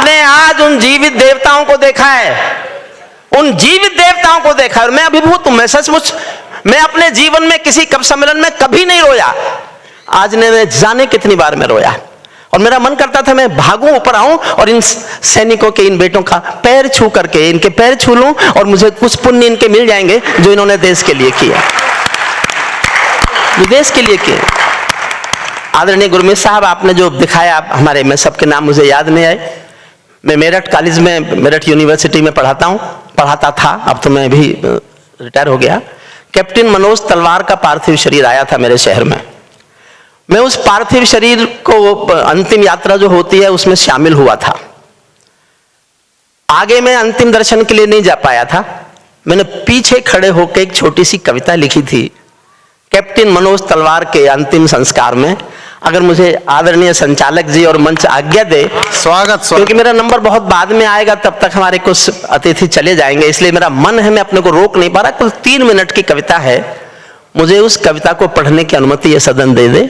आपने आज उन जीवित देवताओं को देखा है, उन जीवित देवताओं को देखा है। मैं अभिभूत हूं, मैं सचमुच, मैं अपने जीवन में किसी कवि सम्मेलन में कभी नहीं रोया। आज ने जाने कितनी बार मैं रोया, और मेरा मन करता था मैं भागूं, ऊपर आऊं और इन सैनिकों के, इन बेटों का पैर छू करके इनके पैर छू लूं और मुझे कुछ पुण्य इनके मिल जाएंगे जो इन्होंने देश के लिए किया, जो देश के लिए किया। आदरणीय गुरमीत साहब, आपने जो दिखाया, हमारे, मैं सबके नाम मुझे याद नहीं आए, मैं मेरठ कॉलेज में, मेरठ यूनिवर्सिटी में पढ़ाता था, अब तो मैं भी रिटायर हो गया। कैप्टन मनोज तलवार का पार्थिव शरीर आया था मेरे शहर में। मैं उस पार्थिव शरीर को, अंतिम यात्रा जो होती है, उसमें शामिल हुआ था। आगे मैं अंतिम दर्शन के लिए नहीं जा पाया था। मैंने पीछे खड़े होकर एक छोटी सी कविता लिखी थी कैप्टन मनोज तलवार के अंतिम संस्कार में। अगर मुझे आदरणीय संचालक जी और मंच आज्ञा दे, स्वागत, क्योंकि मेरा नंबर बहुत बाद में आएगा, तब तक हमारे कुछ अतिथि चले जाएंगे, इसलिए मेरा मन है, मैं अपने को रोक नहीं पा रहा। कुल 3 मिनट की कविता है, मुझे उस कविता को पढ़ने की अनुमति ये सदन दे दे।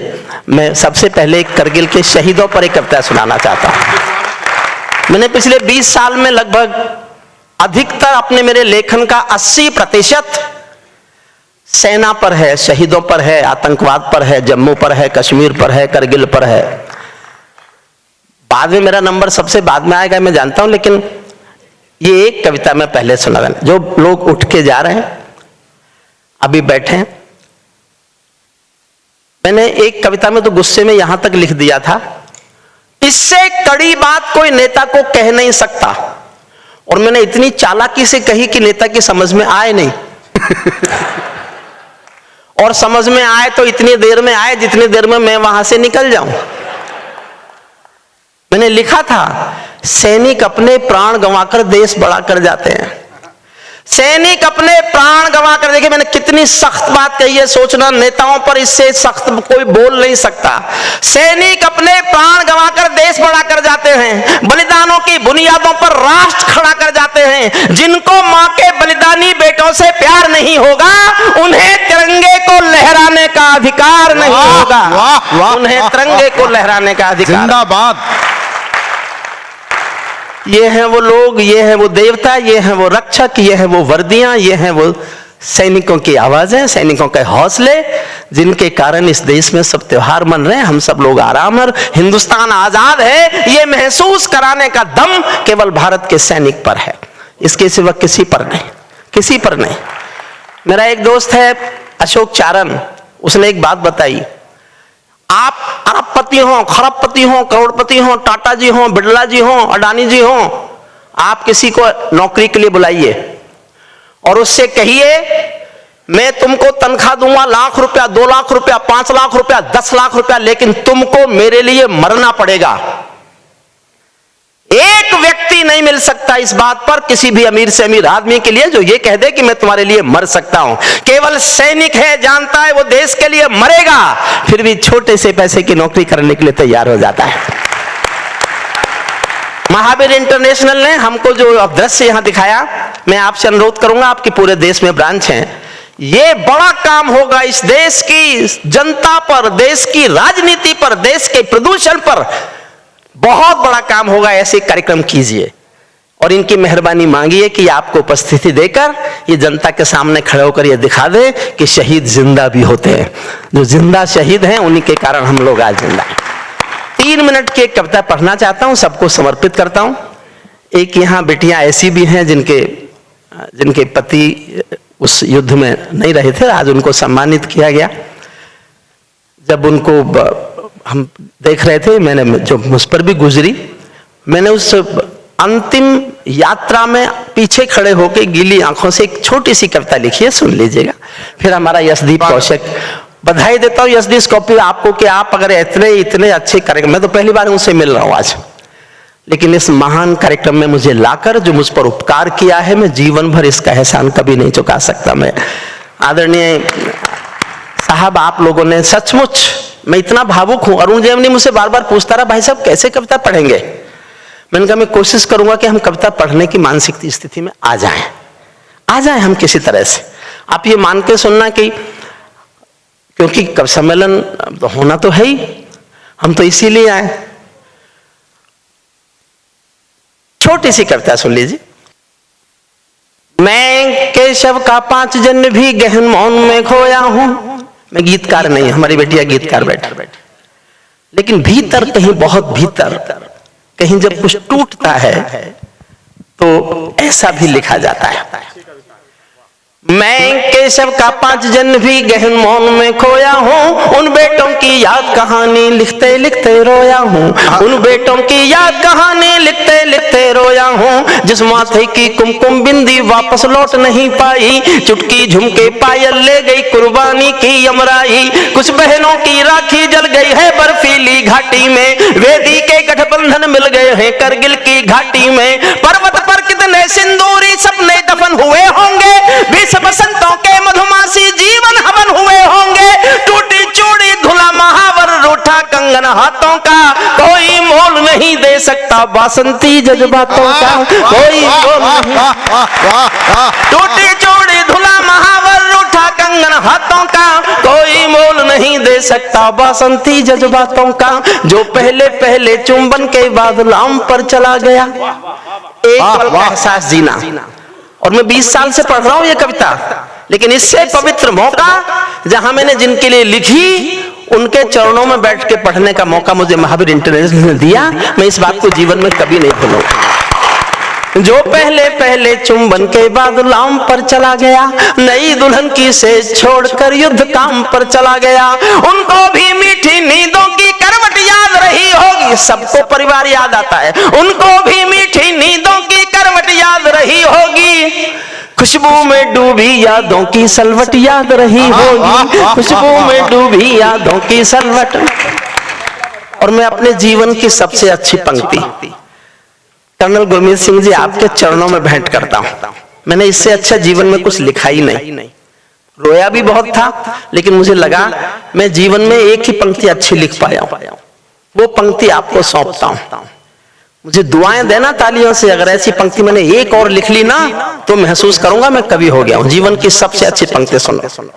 मैं सबसे पहले करगिल के शहीदों पर एक कविता सुनाना चाहता हूं। मैंने पिछले 20 साल में लगभग अधिकतर अपने मेरे लेखन का 80% सेना पर है, शहीदों पर है, आतंकवाद पर है, जम्मू पर है, कश्मीर पर है, करगिल पर है। बाद में मेरा नंबर सबसे बाद में आएगा, मैं जानता हूं, लेकिन ये एक कविता मैं पहले सुना देना। जो लोग उठ के जा रहे हैं, अभी बैठे हैं, मैंने एक कविता में तो गुस्से में यहां तक लिख दिया था, इससे कड़ी बात कोई नेता को कह नहीं सकता। और मैंने इतनी चालाकी से कही कि नेता की समझ में आए नहीं और समझ में आए तो इतनी देर में आए जितनी देर में मैं वहां से निकल जाऊं। मैंने लिखा था, सैनिक अपने प्राण गंवाकर देश बड़ा कर जाते हैं। सैनिक अपने प्राण गंवाकर, देखिए मैंने कितनी सख्त बात कही है, सोचना नेताओं पर इससे सख्त कोई बोल नहीं सकता। सैनिक अपने प्राण गंवाकर देश बड़ा कर जाते हैं, बलिदानों की बुनियादों पर राष्ट्र खड़ा कर जाते हैं। जिनको मां के बलिदानी बेटों से प्यार नहीं होगा, उन्हें तिरंगे को लहराने का अधिकार नहीं होगा। उन्हें तिरंगे को लहराने का अधिकार। जिंदाबाद। ये हैं वो लोग, ये हैं वो देवता, ये हैं वो रक्षक, ये हैं वो वर्दियां, ये हैं वो सैनिकों की आवाजें, सैनिकों के हौसले, जिनके कारण इस देश में सब त्योहार मन रहे हैं, हम सब लोग आराम, और हिंदुस्तान आजाद है, ये महसूस कराने का दम केवल भारत के सैनिक पर है, इसके सिवा किसी पर नहीं, किसी पर नहीं। मेरा एक दोस्त है अशोक चारण, उसने एक बात बताई, आप अरबपति हो, खरबपति हो, करोड़पति हो, टाटा जी हो, बिरला जी हो, अडानी जी हो, आप किसी को नौकरी के लिए बुलाइए और उससे कहिए मैं तुमको तनख्वाह दूंगा 1 लाख रुपया, 2 लाख रुपया, 5 लाख रुपया, 10 लाख रुपया, लेकिन तुमको मेरे लिए मरना पड़ेगा। एक व्यक्ति नहीं मिल सकता इस बात पर किसी भी अमीर से अमीर आदमी के लिए जो ये कह दे कि मैं तुम्हारे लिए मर सकता हूं। केवल सैनिक है, जानता है वो देश के लिए मरेगा, फिर भी छोटे से पैसे की नौकरी करने के लिए तैयार हो जाता है। महावीर इंटरनेशनल ने हमको जो दृश्य यहां दिखाया, मैं आपसे अनुरोध करूंगा, आपके पूरे देश में ब्रांच हैं, ये बड़ा काम होगा इस देश की जनता पर, देश की राजनीति पर, देश के प्रदूषण पर बहुत बड़ा काम होगा। ऐसे कार्यक्रम कीजिए और इनकी मेहरबानी मांगिए कि आपको उपस्थिति देकर ये जनता के सामने खड़े होकर ये दिखा दे कि शहीद जिंदा भी होते हैं, जो जिंदा शहीद हैं उन्हीं के कारण हम लोग आज जिंदा हैं। 3 मिनट की एक कविता पढ़ना चाहता हूं, सबको समर्पित करता हूं। एक यहाँ बेटियां ऐसी भी हैं जिनके पति उस युद्ध में नहीं रहे थे, आज उनको सम्मानित किया गया। जब उनको हम देख रहे थे, मैंने जो मुझ पर भी गुजरी, मैंने उस अंतिम यात्रा में पीछे खड़े होकर गीली आंखों से एक छोटी सी कविता लिखी है, सुन लीजिएगा। फिर हमारा यशदीप कौशिक, बधाई देता हूं यशदीप कौशिक आपको कि आप अगर इतने अच्छे कार्यक्रम, मैं तो पहली बार उनसे मिल रहा हूं आज, लेकिन इस महान कार्यक्रम में मुझे लाकर जो मुझ पर उपकार किया है, मैं जीवन भर इसका एहसान कभी नहीं चुका सकता। मैं आदरणीय साहब, आप लोगों ने सचमुच, मैं इतना भावुक हूं। अरुण जेमनी मुझसे बार बार पूछता रहा, भाई साहब कैसे कविता पढ़ेंगे? मैंने कहा मैं कोशिश करूंगा कि हम कविता पढ़ने की मानसिक स्थिति में आ जाएं हम किसी तरह से। आप ये मान के सुनना कि क्योंकि कवि सम्मेलन होना तो है ही, हम तो इसीलिए आए। छोटी सी कविता सुन लीजिए। मैं केशव का 5 जन्म भी गहन मौन में खोया हूं। मैं गीतकार नहीं, हमारी बेटियां गीतकार बैठी, लेकिन भीतर कहीं, बहुत भीतर कहीं जब कुछ टूटता है तो ऐसा भी लिखा जाता है। मैं केशव का 5 जन्म भी गहन मौन में खोया हूँ। उन बेटों की याद कहानी लिखते लिखते रोया हूँ। उन बेटों की याद कहानी लिखते लिखते रोया हूँ। जिस माथे की कुमकुम बिंदी वापस लौट नहीं पाई, चुटकी झुमके पायल ले गई कुर्बानी की यमराई। कुछ बहनों की राखी जल गई है बर्फीली घाटी में, वेदी के गठबंधन मिल गए हैं करगिल की घाटी में। पर्वत पर कितने सिंदूरी सपने दफन हुए होंगे, बसंतों के मधुमासी जीवन हवन हुए होंगे। टूटी चूड़ी धुला महावर रूठा कंगन हाथों का, कोई मोल नहीं दे सकता बासंती जज्बातों का, कोई मोल नहीं। टूटी चूड़ी धुला महावर रूठा कंगन हाथों का, कोई मोल नहीं दे सकता बासंती जज्बातों का। जो पहले पहले चुंबन के बाद लाम पर चला गया, एक पल का एहसास जीना। और मैं 20 साल से पढ़ रहा हूं ये कविता, लेकिन इससे पवित्र मौका जहां मैंने जिनके लिए लिखी उनके चरणों में बैठ के पढ़ने का मौका मुझे महावीर इंटरनेशनल ने दिया, मैं इस बात को जीवन में कभी नहीं भूलूंगा। जो पहले पहले चुंबन के बाद लाम पर चला गया, नई दुल्हन की सेज छोड़कर युद्ध काम पर चला गया। उनको भी मीठी नींदों की करवट याद रही होगी, सबको परिवार याद आता है। उनको भी मीठी नींदों की करवट याद रही होगी, खुशबू में डूबी यादों की सलवट याद रही होगी, खुशबू में डूबी यादों की सलवट। और मैं अपने जीवन की सबसे अच्छी पंक्ति कर्नल गुरमीत सिंह जी आपके चरणों में भेंट करता हूं। मैंने इससे अच्छा जीवन में कुछ लिखा ही नहीं, रोया भी बहुत था, लेकिन मुझे लगा मैं जीवन में एक ही पंक्ति अच्छी लिख पाया हूं, वो पंक्ति आपको सौंपता हूं। मुझे दुआएं देना तालियों से, अगर ऐसी पंक्ति मैंने एक और लिख ली ना तो महसूस करूंगा मैं कवि हो गया हूं। जीवन की सबसे अच्छी पंक्ति सुनो।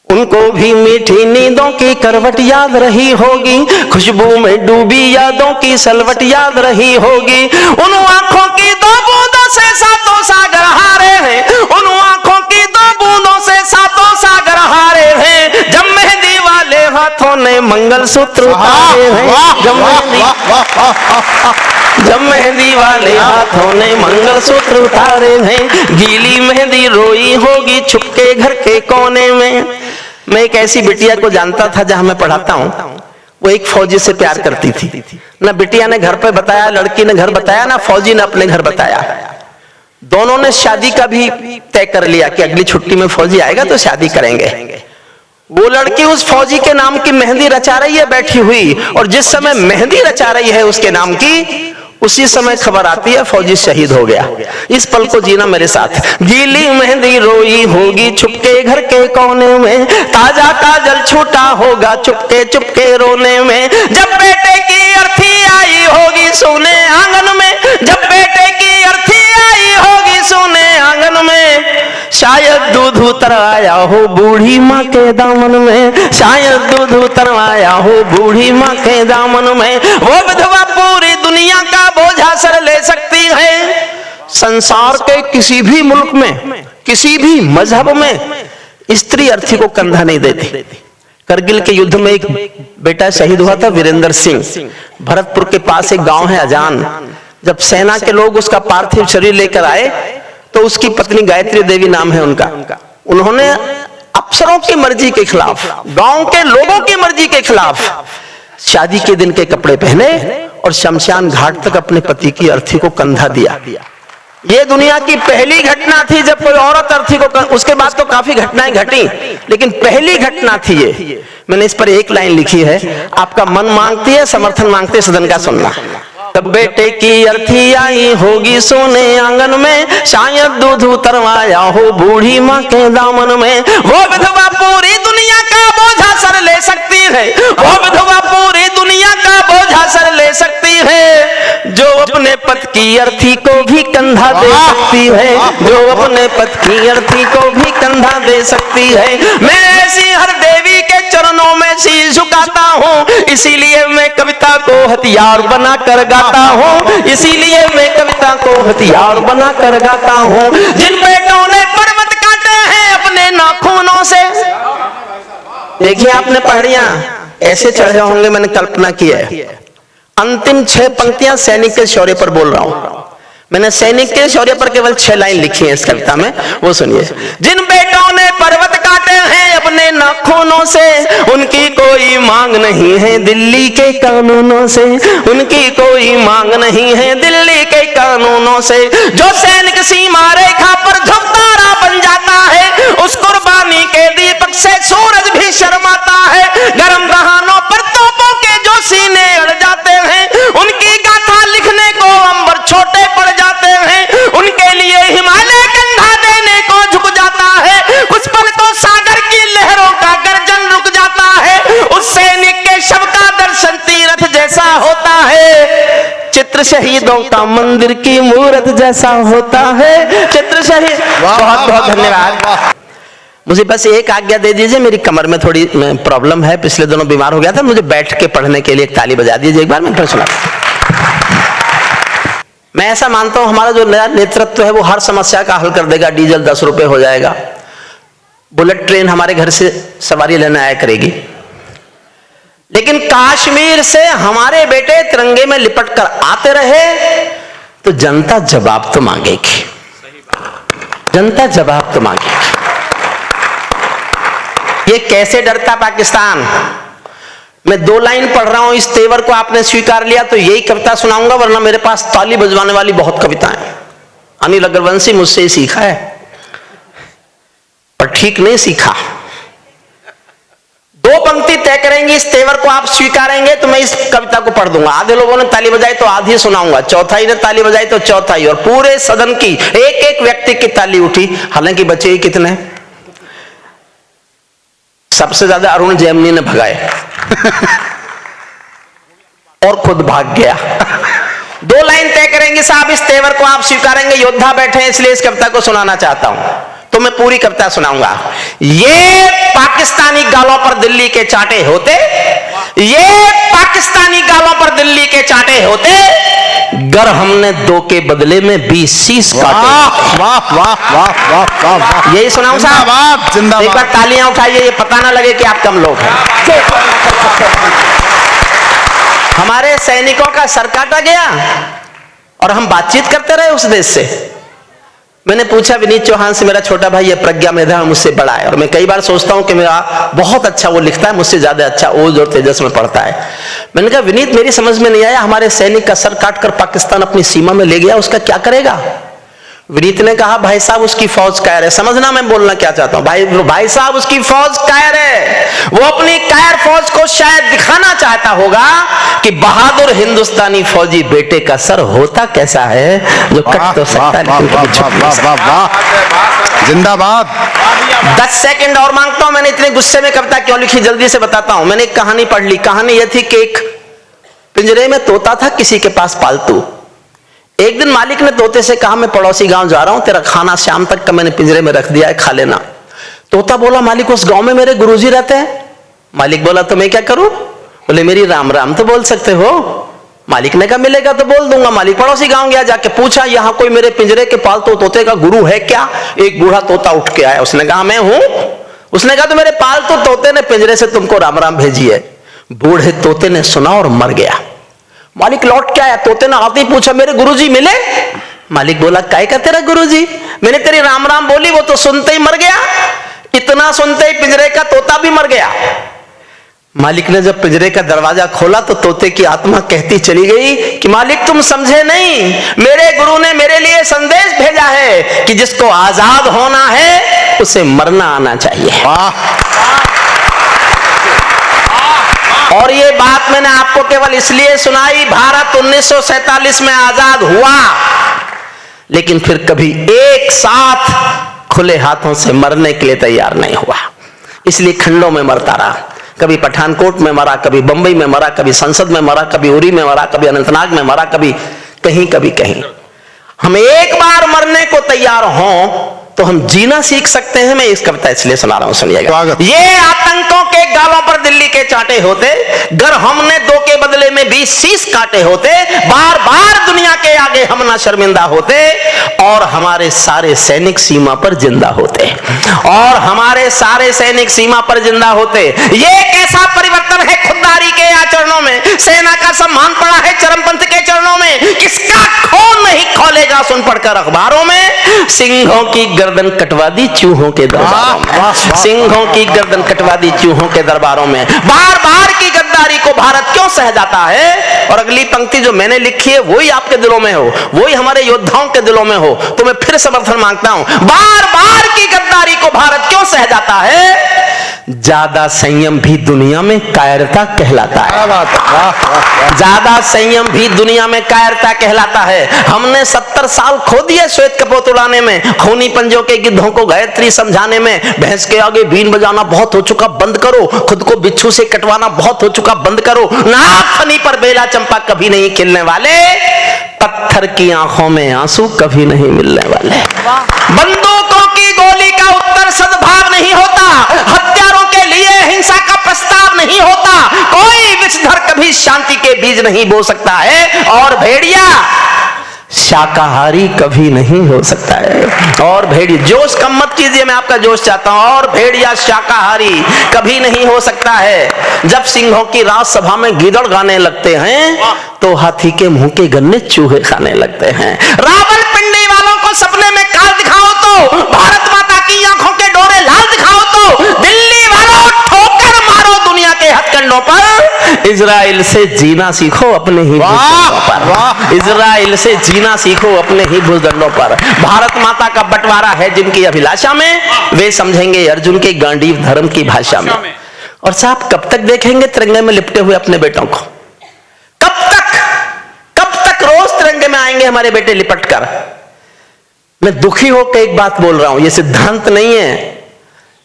उनको भी मीठी नींदों की करवट याद रही होगी, खुशबू में डूबी यादों की सलवट याद रही होगी। उन आंखों की 2 बूंदों से 7 सागर हारे हैं, उन आंखों की 2 बूंदों से 7 सागर हारे हैं। जब मेहंदी वाले हाथों ने मंगलसूत्र उतारे हैं, जब मेहंदी वाले हाथों ने मंगलसूत्र उतारे हैं। गीली मेहंदी रोई होगी छुपके घर के कोने में। मैं एक ऐसी बिटिया को जानता था जहां मैं पढ़ाता हूं, वो एक फौजी से प्यार करती थी। ना बिटिया ने घर पे बताया, लड़की ने घर बताया, ना फौजी ने अपने घर बताया। दोनों ने शादी का भी तय कर लिया कि अगली छुट्टी में फौजी आएगा तो शादी करेंगे। वो लड़की उस फौजी के नाम की मेहंदी रचा रही है बैठी हुई, और जिस समय मेहंदी रचा रही है उसके नाम की, उसी समय खबर आती है फौजी शहीद हो गया। इस पल को जीना मेरे साथ। गीली मेहंदी रोई होगी छुपके घर के कोने में, ताजा काजल छूटा होगा चुपके चुपके रोने में। जब बेटे की अर्थी आई होगी सोने आंगन में, जब बेटे की अर्थी आई होगी सोने आंगन में, शायद दूध उतर आया हो बूढ़ी माँ के दामन में, शायद दूध उतर आया हो बूढ़ी माँ के दामन में। वो विधवा पूरी दुनिया का बोझा सर ले सकती है। संसार के किसी भी मुल्क में, किसी भी मजहब में स्त्री अर्थी को कंधा नहीं देती। करगिल के युद्ध में एक बेटा शहीद हुआ था, वीरेंद्र सिंह। भरतपुर के पास एक गांव है अजान। जब सेना के लोग उसका पार्थिव शरीर लेकर आए तो उसकी पत्नी गायत्री देवी नाम है उनका, उन्होंने अफसरों की मर्जी के खिलाफ, गांव के लोगों की मर्जी के खिलाफ शादी के दिन के कपड़े पहने और शमशान घाट तक अपने पति की अर्थी को कंधा दिया। ये दुनिया की पहली घटना थी जब कोई औरत अर्थी को, उसके बाद तो काफी घटनाएं घटी, लेकिन पहली घटना थी ये। मैंने इस पर एक लाइन लिखी है, आपका मन मांगती है, समर्थन मांगते सदन का सुनना। तब बेटे की अर्थी आई होगी सोने आंगन में, शायद दूध उतरवाया हो बूढ़ी माँ के दामन में। वो विधवा पूरी दुनिया का बोझा सर ले सकती है, वो विधवा पूरी दुनिया का बोझा सर ले सकती है, जो अपने पति की अर्थी को भी कंधा दे सकती है, जो अपने पति की अर्थी को भी कंधा दे सकती है। मैं ऐसी हर देवी के चरणों में शीश झुकाता हूँ, इसीलिए मैं कविता को हथियार बना कर गाता हूँ, इसीलिए मैं हथियार बना कर गाता हूँ। जिन बेटों ने पर्वत काटे हैं अपने नाखूनों से। देखिए आपने पहाड़ियां ऐसे चढ़े होंगे, मैंने कल्पना की है। अंतिम 6 पंक्तियां सैनिक के शौर्य पर बोल रहा हूं। मैंने सैनिक के शौर्य पर केवल 6 लाइन लिखी है इस कविता में, वो सुनिए। जिन बेटों ने पर्वत काटे हैं अपने नाखूनों से, उनकी कोई मांग नहीं है दिल्ली के कानूनों से, उनकी कोई मांग नहीं है दिल्ली के कानूनों से। जो सैनिक सीमा रेखा पर झुकतारा बन जाता है, उस कुर्बानी के दीपक से सूरज भी शर्माता है। गर्म दहानों पर तोपों के जो सीने अड़ जाते हैं, उनकी गाथा लिखने को अंबर छोटे पड़ जाते हैं। उनके लिए हिमालय कंधा देने को झुक जाता है। कुछ पल तो सागर की लहरों का गर्जन रुक जाता है। उस सैनिक के शव का दर्शन तीर्थ जैसा होता है। चित्र शहीदों का मंदिर की मूर्त जैसा होता है। चित्र शहीद। बहुत बहुत धन्यवाद। मुझे बस एक आज्ञा दे दीजिए, मेरी कमर में थोड़ी प्रॉब्लम है, पिछले दिनों बीमार हो गया था। मुझे बैठ के पढ़ने के लिए एक ताली बजा दीजिए एक बार, मैं फिर सुना। मैं ऐसा मानता हूं हमारा जो नया नेतृत्व है वो हर समस्या का हल कर देगा। डीजल 10 रुपए हो जाएगा, बुलेट ट्रेन हमारे घर से सवारी लेने आया करेगी। लेकिन कश्मीर से हमारे बेटे तिरंगे में लिपट कर आते रहे तो जनता जवाब तो मांगेगी, जनता जवाब तो मांगेगी। ये कैसे डरता पाकिस्तान। मैं 2 लाइन पढ़ रहा हूं, इस तेवर को आपने स्वीकार लिया तो यही कविता सुनाऊंगा, वरना मेरे पास ताली बजवाने वाली बहुत कविताएं। अनिल अग्रवंशी मुझसे ही सीखा है और ठीक नहीं सीखा। 2 पंक्ति तय करेंगी, इस तेवर को आप स्वीकारेंगे तो मैं इस कविता को पढ़ दूंगा। आधे लोगों ने ताली बजाई तो आधी सुनाऊंगा, चौथाई ने ताली बजाई तो चौथाई, और पूरे सदन की एक व्यक्ति की ताली उठी। हालांकि बचे ही कितने, सबसे ज्यादा अरुण जैमिनी ने भगाए और खुद भाग गया। 2 लाइन तय करेंगे साहब, इस तेवर को आप स्वीकारेंगे। योद्धा बैठे हैं इसलिए इस कविता को सुनाना चाहता हूं, तो मैं पूरी कविता सुनाऊंगा। ये पाकिस्तानी गालों पर दिल्ली के चाटे होते, ये पाकिस्तानी गालों पर दिल्ली के चाटे होते, गर हमने 2 के बदले में 20 शीश काटे। वाह वाह वाह वाह वाह, यही सुनाऊं साहब? जिंदाबाद। एक बार तालियां उठाइए, ये पता ना लगे कि आप कम लोग हैं। हमारे सैनिकों का सर काटा गया और हम बातचीत करते रहे उस देश से। मैंने पूछा विनीत चौहान से, मेरा छोटा भाई है, प्रज्ञा मेधा मुझसे बड़ा है, और मैं कई बार सोचता हूं कि मेरा बहुत अच्छा वो लिखता है, मुझसे ज्यादा अच्छा ओज और तेजस में पढ़ता है। मैंने कहा विनीत, मेरी समझ में नहीं आया, हमारे सैनिक का सर काटकर पाकिस्तान अपनी सीमा में ले गया, उसका क्या करेगा? विनीत ने कहा भाई साहब उसकी फौज कायर है। समझना मैं बोलना क्या चाहता हूं। भाई साहब उसकी फौज कायर है। वो अपनी कायर फौज को शायद दिखाना चाहता होगा कि बहादुर हिंदुस्तानी फौजी बेटे का सर होता कैसा है, जो कट तो सकता है लेकिन कभी झुक नहीं सकता। जिंदाबाद। 10 सेकंड और मांगता हूं। मैंने इतने गुस्से में कविता क्यों लिखी, जल्दी से बताता हूं। मैंने एक कहानी पढ़ ली। कहानी यह थी कि एक पिंजरे में तोता था किसी के पास पालतू। एक दिन मालिक ने तोते से कहा मैं पड़ोसी गांव जा रहा हूं, तेरा खाना शाम तक का मैंने पिंजरे में रख दिया है, खा लेना। तोता बोला मालिक उस गांव में मेरे गुरुजी रहते हैं। मालिक बोला तो मैं क्या करूं? बोले मेरी राम राम तो बोल सकते हो। मालिक ने कहा मिलेगा तो बोल दूंगा। मालिक पड़ोसी गांव गया, जाके पूछा यहाँ कोई मेरे पिंजरे के पालतू तोते का गुरु है क्या? एक बूढ़ा तोता उठ के आया, उसने कहा मैं हूं। उसने कहा तो मेरे पालतू तोते ने पिंजरे से तुमको राम राम भेजी है। बूढ़े तोते ने सुना और मर गया। मालिक लौट के आया, तोते ने आते ही पूछा मेरे गुरुजी मिले? मालिक बोला काय का तेरा गुरुजी? मैंने तेरी राम राम बोली, वो तो सुनते ही मर गया। इतना सुनते ही पिंजरे का तोता भी मर गया। मालिक ने जब पिंजरे का दरवाजा खोला तो तोते की आत्मा कहती चली गई कि मालिक तुम समझे नहीं, मेरे गुरु ने मेरे लिए संदेश भेजा है कि जिसको आजाद होना है उसे मरना आना चाहिए। और ये बात मैंने आपको केवल इसलिए सुनाई, भारत 1947 में आजाद हुआ, लेकिन फिर कभी एक साथ खुले हाथों से मरने के लिए तैयार नहीं हुआ, इसलिए खंडों में मरता रहा। कभी पठानकोट में मरा, कभी बंबई में मरा, कभी संसद में मरा, कभी उरी में मरा, कभी अनंतनाग में मरा, कभी कहीं कभी कहीं। हम एक बार मरने को तैयार हों तो हम जीना सीख सकते हैं। मैं इस कविता इसलिए सुना रहा हूं, सुनिएगा। ये आतंकों के गालों पर दिल्ली के चाटे होते, गर हमने 2 के बदले में 20 शीश काटे होते, बार बार दुनिया के आगे हम गुना शर्मिंदा होते और हमारे सारे सैनिक सीमा पर जिंदा होते, और हमारे सारे सैनिक सीमा पर जिंदा होते। ये कैसा परिवर्तन है खुददारी के आचरणों में। सेना का सम्मान पड़ा है चरमपंथ के चरणों में, किसका खून नहीं खौलेगा सुन पढ़कर अखबारों में। सिंहों की गर्दन कटवा दी चूहों के दरबारों में, सिंहों की गर्दन कटवा दी चूहों के दरबारों में। बार बार की गद्दारी को भारत क्यों सह जाता है? और अगली पंक्ति जो मैंने लिखी है वही आपके दिलों में हो, वही हमारे योद्धाओं के दिलों में हो, तो मैं फिर समर्थन मांगता हूं। बार बार की गद्दारी को भारत क्यों सह जाता है? ज्यादा संयम भी दुनिया में कायरता कहलाता है। ज्यादा संयम भी दुनिया में कायरता कहलाता है। हमने 70 साल खो दिए श्वेत कपोत उड़ाने में, खूनी पंजों के गिद्धों को गायत्री समझाने में। भैंस के आगे बीन बजाना बहुत हो चुका, बंद करो। खुद को बिच्छू से कटवाना बहुत हो चुका, बंद करो। नाक फनी पर बेला चंपा कभी नहीं खिलने वाले, पत्थर की आंखों में आंसू कभी नहीं मिलने वाले। बंदूकों की गोली का उत्तर सद्भाव नहीं होता, हत्यारों के लिए हिंसा का प्रस्ताव नहीं होता, कोई विषधर कभी शांति के बीज नहीं बो सकता है, और भेड़िया शाकाहारी कभी नहीं हो सकता है। और भेड़िया, जोश कम मत कीजिए, मैं आपका जोश चाहता हूं। और भेड़िया शाकाहारी कभी नहीं हो सकता है। जब सिंहों की राजसभा में गीदड़ गाने लगते हैं तो हाथी के मुंह के गन्ने चूहे खाने लगते हैं। रावलपिंडी वालों को सपने में काल दिखाओ तो, भारत माता की आंखों के डोरे लाल दिखाओ तो, दिल्ली वालों ठोकर मारो दुनिया के हथकंडों पर। इजराइल से जीना सीखो अपने ही भूखंडों पर, इजराइल से जीना सीखो अपने ही भूखंडों पर। भारत माता का बंटवारा है जिनकी अभिलाषा में, वे समझेंगे अर्जुन के गांडीव धर्म की भाषा में। और साहब कब तक देखेंगे तिरंगे में लिपटे हुए अपने बेटों को? कब तक रोज तिरंगे में आएंगे हमारे बेटे लिपट कर? मैं दुखी होकर एक बात बोल रहा हूं, यह सिद्धांत नहीं है,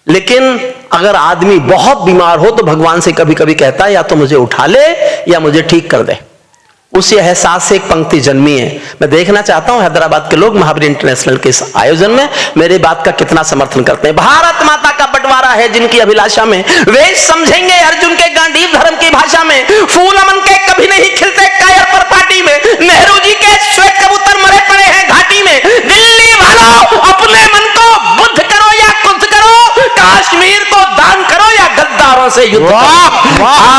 लेकिन अगर आदमी बहुत बीमार हो तो भगवान से कभी कभी कहता है या तो मुझे उठा ले या मुझे ठीक कर दे। उसी एहसास से एक पंक्ति जन्मी है। मैं देखना चाहता हूं हैदराबाद के लोग महावीर इंटरनेशनल के इस आयोजन में मेरे बात का कितना समर्थन करते हैं। भारत माता का बंटवारा है जिनकी अभिलाषा में, वे समझेंगे अर्जुन के गांडीव धर्म की भाषा में। फूल अमन के कभी नहीं खिलते कायर पर पार्टी में, नेहरू जी के श्वेत कबूतर मरे पड़े हैं घाटी में। दिल्ली वालों अपने मन को बुद्ध करो या कुछ करो, कश्मीर को दान करो या गद्दारों से युद्ध करो।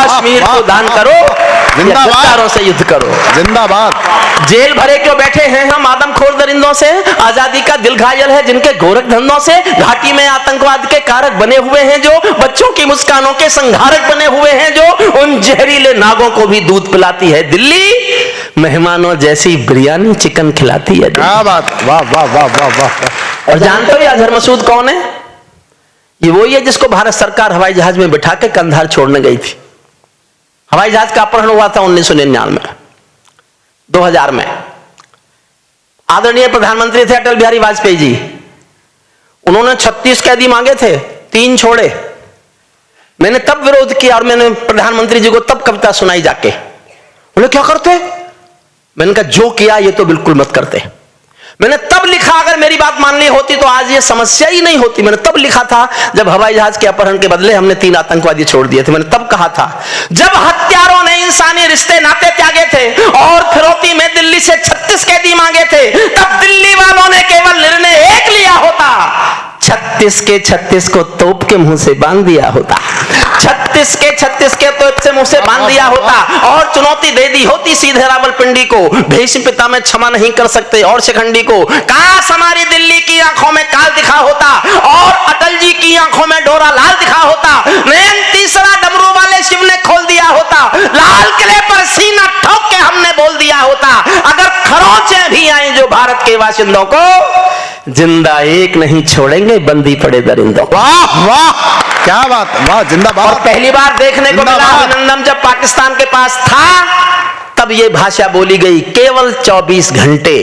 कश्मीर को दान करो या गद्दारों से युद्ध करो। जिंदाबाद। जेल भरे क्यों बैठे हैं हम आदमखोर दरिंदों से? आजादी का दिल घायल है जिनके गोरख धंधों से। घाटी में आतंकवाद के कारक बने हुए हैं जो, बच्चों की मुस्कानों के संहारक बने हुए हैं जो, उन जहरीले नागों को भी दूध पिलाती है दिल्ली, मेहमानों जैसी बिरयानी चिकन खिलाती है। क्या बात, वाह वाह वाह वाह वाह। और जानते हो ये अजहर मसूद कौन है? ये वही है जिसको भारत सरकार हवाई जहाज में बिठा के कंधार छोड़ने गई थी। हवाई जहाज का अपहरण हुआ था 1999 में, 2000 में। आदरणीय प्रधानमंत्री थे अटल बिहारी वाजपेयी जी, उन्होंने 36 कैदी मांगे थे, 3 छोड़े। मैंने तब विरोध किया और मैंने प्रधानमंत्री जी को तब कविता सुनाई जाके। बोले क्या करते? मैंने कहा जो किया ये तो बिल्कुल मत करते। मैंने तब लिखा, अगर मेरी बात माननी होती तो आज ये समस्या ही नहीं होती। मैंने तब लिखा था जब हवाई जहाज के अपहरण के बदले हमने 3 आतंकवादी छोड़ दिए थे। मैंने तब कहा था जब हत्यारों ने इंसानी रिश्ते नाते त्यागे थे और फिरौती में दिल्ली से 36 कैदी मांगे थे, तब दिल्ली वालों ने केवल निर्णय एक लिया होता, 36 के 36 को तोप के मुंह से बांध दिया होता, 36 के 36 के तोप से मुंह से बांध दिया होता, और चुनौती दे दी होती सीधे रावलपिंडी को। भीष्म पिता में क्षमा नहीं कर सकते और शिखंडी को। काश हमारी दिल्ली की आंखों में काल दिखा होता और अटल जी की आंखों में डोरा लाल दिखा होता। नयन तीसरा डमरू वाले शिव ने खोल दिया होता, लाल किले पर सीना ठोक के हमने बोल दिया होता, अगर खरोंचे भी आए जो भारत के बाशिंदों को, जिंदा एक नहीं छोड़ेंगे बंदी पड़े दरिंदों। वाह वाह, क्या बात, वाह, जिंदाबाद। और पहली बार देखने को मिला अभिनंदन जब पाकिस्तान के पास था, तब ये भाषा बोली गई केवल 24 घंटे,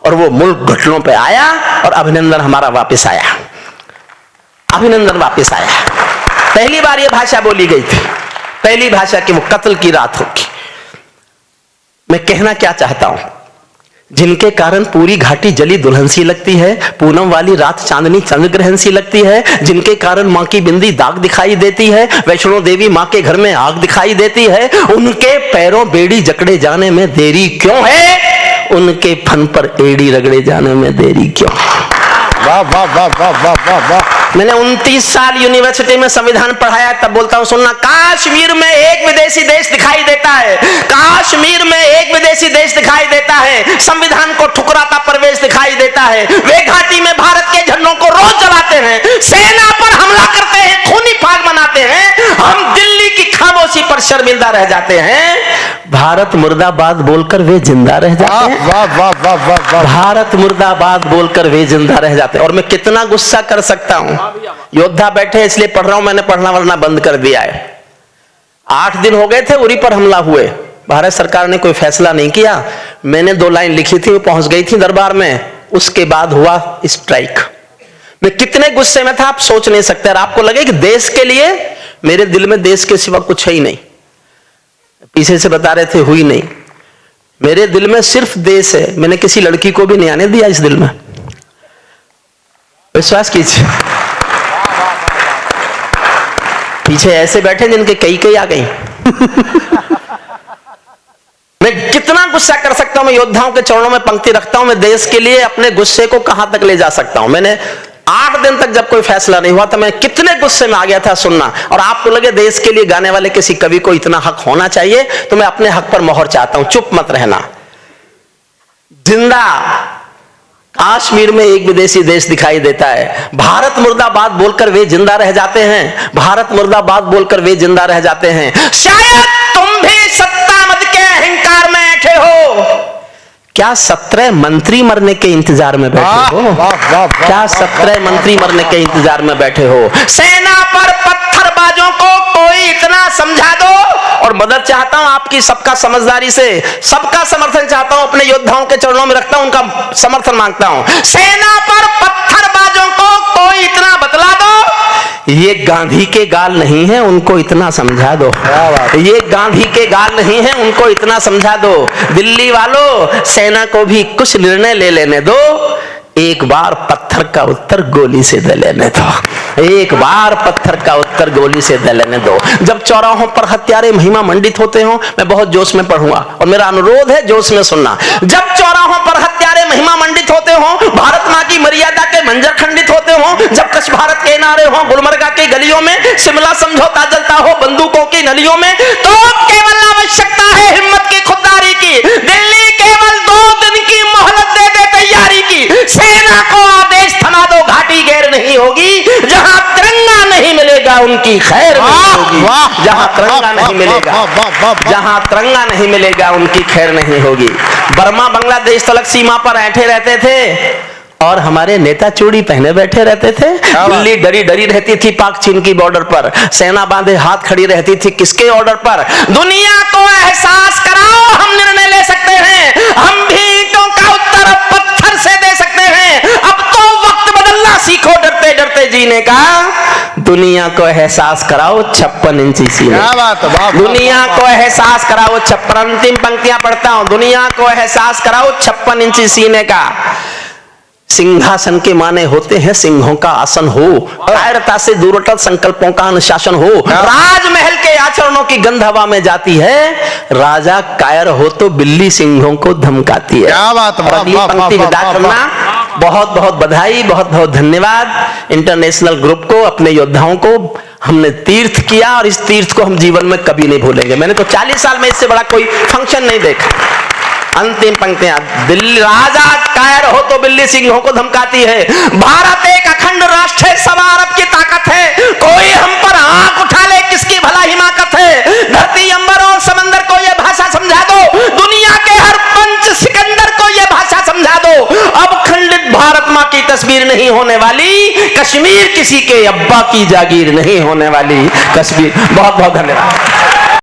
और वो मुल्क घुटनों पे आया और अभिनंदन हमारा वापस आया। अभिनंदन वापस आया। पहली बार ये भाषा बोली गई थी, पहली भाषा कि वो कत्ल की रात होगी। मैं कहना क्या चाहता हूं, जिनके कारण पूरी घाटी जली दुल्हन सी लगती है, पूनम वाली रात चांदनी चंद्र ग्रहण सी लगती है, जिनके कारण मां की बिंदी दाग दिखाई देती है, वैष्णो देवी मां के घर में आग दिखाई देती है, उनके पैरों बेड़ी जकड़े जाने में देरी क्यों है? उनके फन पर एड़ी रगड़े जाने में देरी क्यों। वाह वाह वाह वाह वाह वाह वाह। मैंने 29 साल यूनिवर्सिटी में संविधान पढ़ाया, तब बोलता हूं सुनना, काश्मीर में एक विदेशी देश दिखाई देता है, काश्मीर में एक विदेशी देश दिखाई देता है, संविधान को ठुकराता प्रवेश दिखाई देता है, वे घाटी में भारत के झंडों को रोज जलाते हैं, सेना पर हमला करते हैं, खूनी फाग मनाते हैं, हम दिल्ली की खामोशी पर शर्मिंदा रह जाते हैं, भारत मुर्दाबाद बोलकर वे जिंदा रह जाते हैं। वाह वाह वाह वाह वाह। भारत मुर्दाबाद बोलकर वे जिंदा रह जाते हैं। और मैं कितना गुस्सा कर सकता हूं, योद्धा बैठे इसलिए पढ़ रहा हूं, मैंने पढ़ना वरना बंद कर दिया है। 8 दिन हो गए थे उरी पर हमला हुए, भारत सरकार ने कोई फैसला नहीं किया, मैंने 2 लाइन लिखी थी, वो पहुंच गई थी दरबार में, उसके बाद हुआ स्ट्राइक। मैं कितने गुस्से में था आप सोच नहीं सकते। और आपको लगे कि देश के लिए, मेरे दिल में देश के सिवा कुछ है ही नहीं, पीछे से बता रहे थे हुई नहीं, मेरे दिल में सिर्फ देश है, मैंने किसी लड़की को भी नहीं आने दिया इस दिल में, विश्वास कीजिए। पीछे ऐसे बैठे जिनके कई आ गई। मैं कितना गुस्सा कर सकता हूं, मैं योद्धाओं के चरणों में पंक्ति रखता हूं, मैं देश के लिए अपने गुस्से को कहां तक ले जा सकता हूं। मैंने 8 दिन तक जब कोई फैसला नहीं हुआ तो मैं कितने गुस्से में आ गया था सुनना। और आपको लगे देश के लिए गाने वाले किसी कवि को इतना हक होना चाहिए, तो मैं अपने हक पर मोहर चाहता हूं, चुप मत रहना। जिंदा काश्मीर में एक विदेशी देश दिखाई देता है, भारत मुर्दाबाद बोलकर वे जिंदा रह जाते हैं, भारत मुर्दाबाद बोलकर वे जिंदा रह जाते हैं। शायद तुम भी सत्ता मद के अहंकार में बैठे हो, क्या 17 मंत्री मरने के इंतजार में बैठे हो? क्या 17 मंत्री मरने के इंतजार में बैठे हो? सेना पर पत्थरबाजों को कोई इतना समझा दो। और मदद चाहता हूं आपकी, सबका समझदारी से, सबका समर्थन चाहता हूं, अपने योद्धाओं के चरणों में रखता हूं, उनका समर्थन मांगता हूं। सेना पर पत्थरबाजों को कोई इतना बतला दो, ये गांधी के गाल नहीं है, उनको इतना समझा दो। ये गांधी के गाल नहीं है, उनको इतना समझा दो। दिल्ली वालों, सेना को भी कुछ निर्णय ले लेने दो, एक बार पत्थर का उत्तर गोली से दे लेने दो, एक बार पत्थर का उत्तर गोली से दे लेने दो। जब चौराहों पर हत्यारे महिमा मंडित होते हो, मैं बहुत जोश में पढ़ूंगा और मेरा अनुरोध है जोश में सुनना। जब चौराहों पर हत्यारे महिमा मंडित होते हो, भारत मां की मर्यादा के मंजर खंडित होते हो, जब कच्छ भारत के नारे हो, गुलमर्गा के गलियों में शिमला समझौता जलता हो बंदूकों की नलियों में, तो केवल आवश्यकता है हिम्मत की, खुददारी की। दिल्ली केवल 2 दिन की मोहलत दे दे तैयारी की, सेना को आदेश थमा दो, घाटी गैर नहीं होगी। जहां तिरंगा नहीं मिलेगा उनकी खैर नहीं होगी, जहां तिरंगा नहीं मिलेगा, जहां तिरंगा नहीं मिलेगा उनकी खैर नहीं होगी। बर्मा बांग्लादेश तलक सीमा पर ऐंठे रहते थे और हमारे नेता चूड़ी पहने बैठे रहते थे। दिल्ली डरी डरी रहती थी पाक चीन की बॉर्डर पर, सेना बांधे हाथ खड़ी रहती थी किसके ऑर्डर पर? दुनिया को एहसास कराओ, हम निर्णय ले सकते हैं, हम भी ईंटों का उत्तर पत्थर से दे सकते हैं। अब तो वक्त बदलना सीखो, डरते डरते जीने का। दुनिया को एहसास कराओ 56 इंची सीने, दुनिया को एहसास कराओ 56, अंतिम पंक्तियां पढ़ता हूं, दुनिया को एहसास कराओ 56 इंची सीने का। सिंहासन के माने होते हैं सिंहों का आसन हो, कायरता से दूर अटल संकल्पों का अनुशासन हो, राजमहल के आचरणों की गंध हवा में जाती है, राजा कायर हो तो बिल्ली सिंहों को धमकाती है। क्या बात, अगली पंक्ति विदा करना। बहुत बहुत बधाई, बहुत बहुत धन्यवाद इंटरनेशनल ग्रुप को, अपने योद्धाओं को। हमने तीर्थ किया और इस तीर्थ को हम जीवन में कभी नहीं भूलेंगे। मैंने तो 40 साल में इससे बड़ा कोई फंक्शन नहीं देखा। अंतिम पंक्तियां, दिल्ली राजा कायर हो तो बिल्ली सिंहों को धमकाती है, भारत एक अखंड राष्ट्र है, 1.25 अरब की ताकत है, कोई हम पर आंख उठा ले किसकी भला हिमाकत है। धरती अंबर और समंदर को यह भाषा समझा दो, दुनिया के हर पंच सिकंदर को यह भाषा समझा दो। अब खंडित भारत मां की तस्वीर नहीं होने वाली, कश्मीर किसी के अब्बा की जागीर नहीं होने वाली। कश्मीर। बहुत बहुत धन्यवाद।